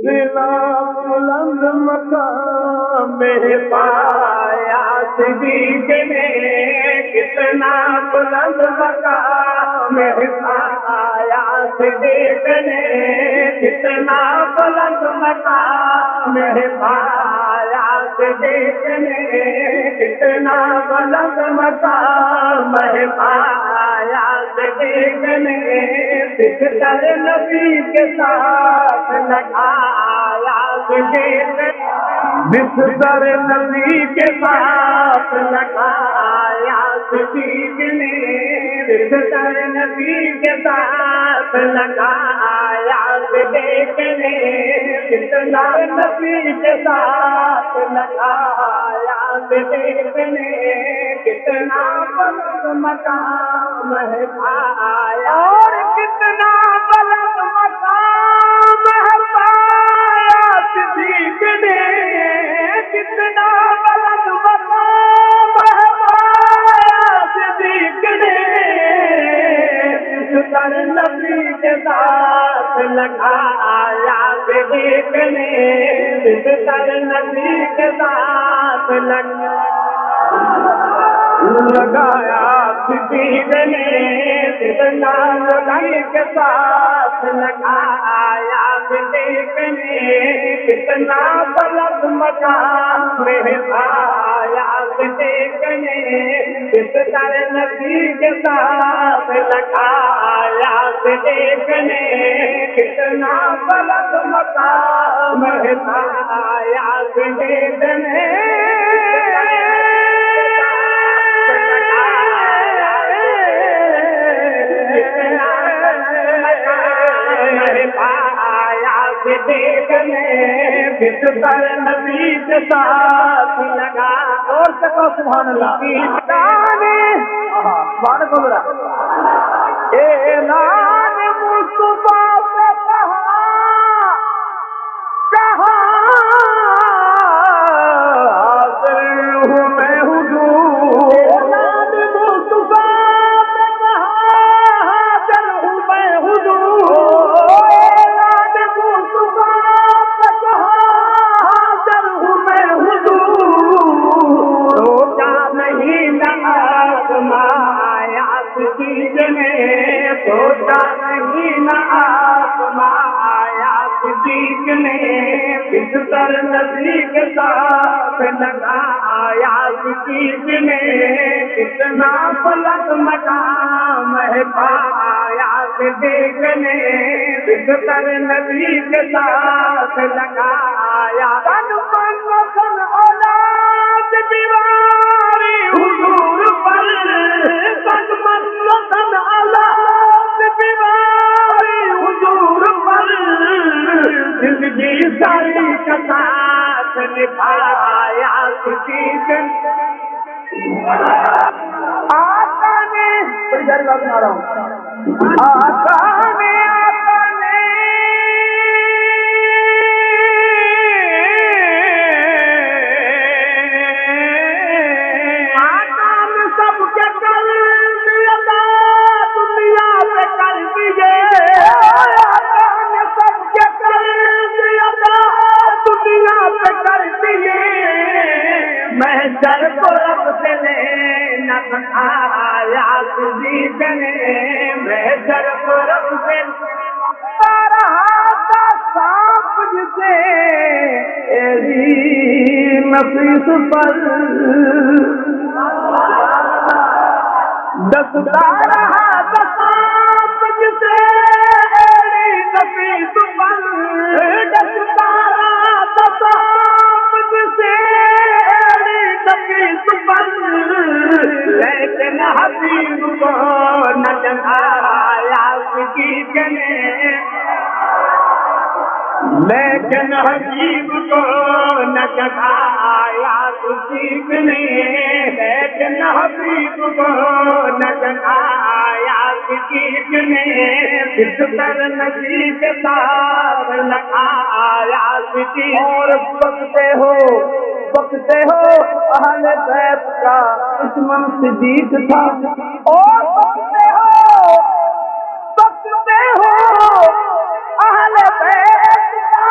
कितना बुलंद मकाम में पाया सिद्दीक़ ने, कितना बुलंद मकाम में पाया सिद्दीक़ ने, कितना बुलंद मकाम में पाया सिद्दीक़ ने, कितना बुलंद मकाम में पाया सिद्दीक़ ने। बिस्तर नबी के साथ लगाया सिद्दीक़, बिस्तर नबी के साथ लगाया सिद्दीक़ ने, बिस्तर नबी के साथ लगाया सिद्दीक़ ने, बिस्तर नबी के साथ लगाया सिद्दीक़ ने, कितना बुलंद मकाम है पाया, और कितना बुलंद मकाम है पाया सिद्दीक़ ने, कितना बुलंद मकाम है पाया सिद्दीक़ ने। बिस्तर नबी के साथ लगाया सिद्दीक़ ने, बिस्तर नबी के साथ लगाया सिद्दीक़ ने, बिस्तर नबी के साथ लगाया सिद्दीक़ ने, कितना बुलंद मकाम में पाया सिद्दीक़ ने, बिस्तर नबी के साथ लगाया सिद्दीक़ ने, कितना बुलंद मकाम में पाया सिद्दीक़ ने। सिद्दीक़ ने बिस्तर नबी के साथ लगा, और सको सुभान अल्लाह। ऐलान मुस्तफा से कहा हाज़िर हूँ मैं हुजूर, ऐलान मुस्तफा से कहा हाज़िर हूँ मैं हुजूर, सोचा नहीं न आज़माया सिद्दीक़ ने, बिस्तर नबी के साथ लगाया सिद्दीक़ ने, कितना बुलंद मकाम है पाया सिद्दीक़ ने, बिस्तर नबी के साथ लगाया। तन मन वतन औलाद दीवारी हुजूर पर, तन मन वतन औलाद दीवारी हुजूर पर, जिंदगी सारी का साथ निभाया सिद्दीक़ ने। आका ने बड़ी सारी बात सुना रहा हूँ, आका ने महशर को रब से न बनाया सिद्दीक़ ने, महशर को रब से रहा था सांप जिसे नफीस पर, डसता रहा था सांप जिसे नफीस पर, डसता रहा था सांप जिसे लेकिन हबीब को न जगाया सिद्दीक़ ने, लेकिन हबीब को न जगाया सिद्दीक़ ने, लेकिन हबीब को न जगाया सिद्दीक़ ने, बिस्तर नबी के साथ लगाया सिद्दीक़। और बकते हो अहले बैत का दुश्मन सिद्दीक़ था, और बकते हो अहले बैत का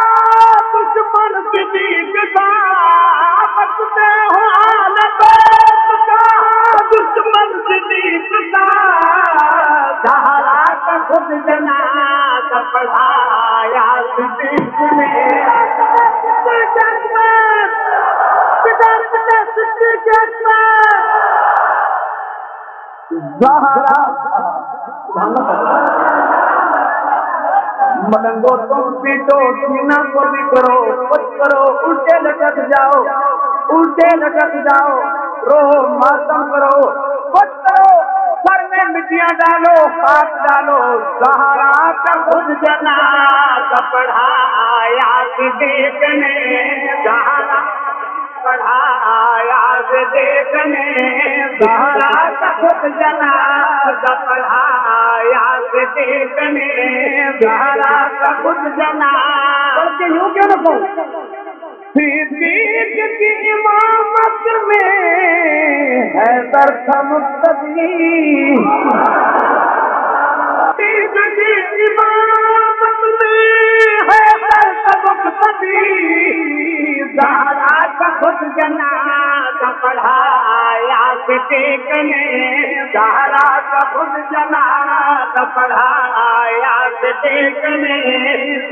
खुद जनाजा पढ़ाया सिद्दीक ने। ज़हरा मलंगो तुम पीटो सीना को भी करो, कुछ करो उल्टे लटक जाओ, उल्टे लटक जाओ, रो मातम करो, कुछ करो सर में मिट्टियां डालो, हाथ डालो। ज़हरा का खुद जनाजा पढ़ाया सिद्दीक ने, ज़हरा पढ़ाया सिद्दीक ने, ज़हरा का खुद जनाजा पढ़ाया सिद्दीक ने, ज़हरा का खुद जनाजा। बल्कि यूं क्यों न कहूं, सिद्दीक की इमामत में हैदर था मुक्तदी, सिद्दीक की इमामत में हैदर था मुक्तदी। ज़हरा का खुद जनाजा पढ़ाया सिद्दीक ने, ज़हरा का खुद जनाजा पढ़ाया सिद्दीक ने।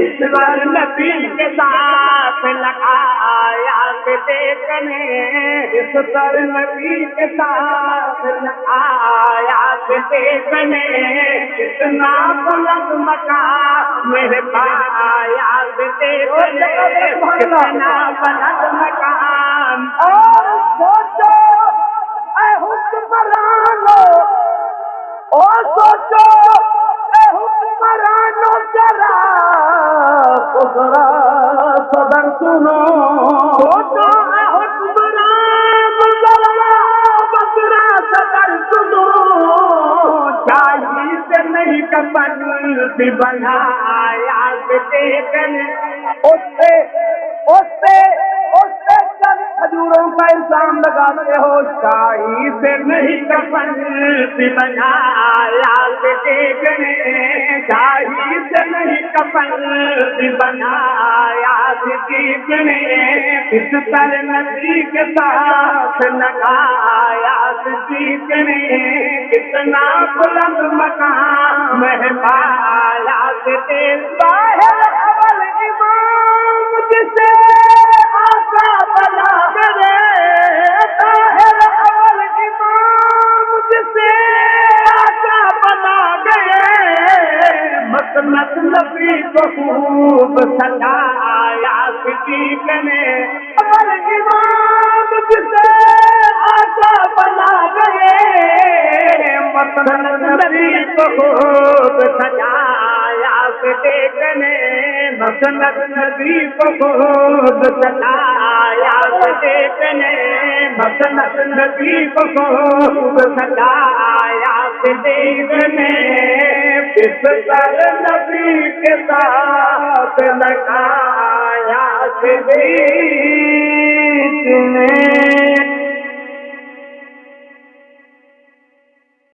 ईश्वर नबी के साथ लगाया सिद्दीक ने, ईश्वर नबी के साथ लगाया सिद्दीक ने। कितना बुलंद मकाम में पाया सिद्दीक ने, कितना बुलंद मकाम। और सोचो ऐ हुक्मरानो, ओ सोचो ऐ हुक्मरानो, जरा खुदरा सदर सुनो। सोचो ऐ हुक्मरानो, जरा खुदरा सदर सुनो। शाही से नहीं कफन भी बनाया सिद्दीक ने, उससे उससे उससे खजूरों का इल्जाम लगाते हो। शाही से नहीं कफन भी बनाया सिद्दीक ने, शाही से नहीं कफन भी बनाया सिद्दीक ने। इस पर नबी के साथ लगाया सिद्दीक ने, कितना बुलंद मकाम है पाया सिद्दीक। अवल इमाम जिसे आका बना करे, ताहिर अवल इमाम जिसे आका बना गए। मसनद नबी को खूब सजाया सिद्दीक ने, अवल इमाम जिसे आका बना गए। मसनद नबी को खूब सजाया सिद्दीक ने, मसनद नबी को खूब सजाया सिद्दीक ने, मसनद नबी को खूब सजाया सिद्दीक ने। बिस्तर नबी के साथ लगाया सिद्दीक ने।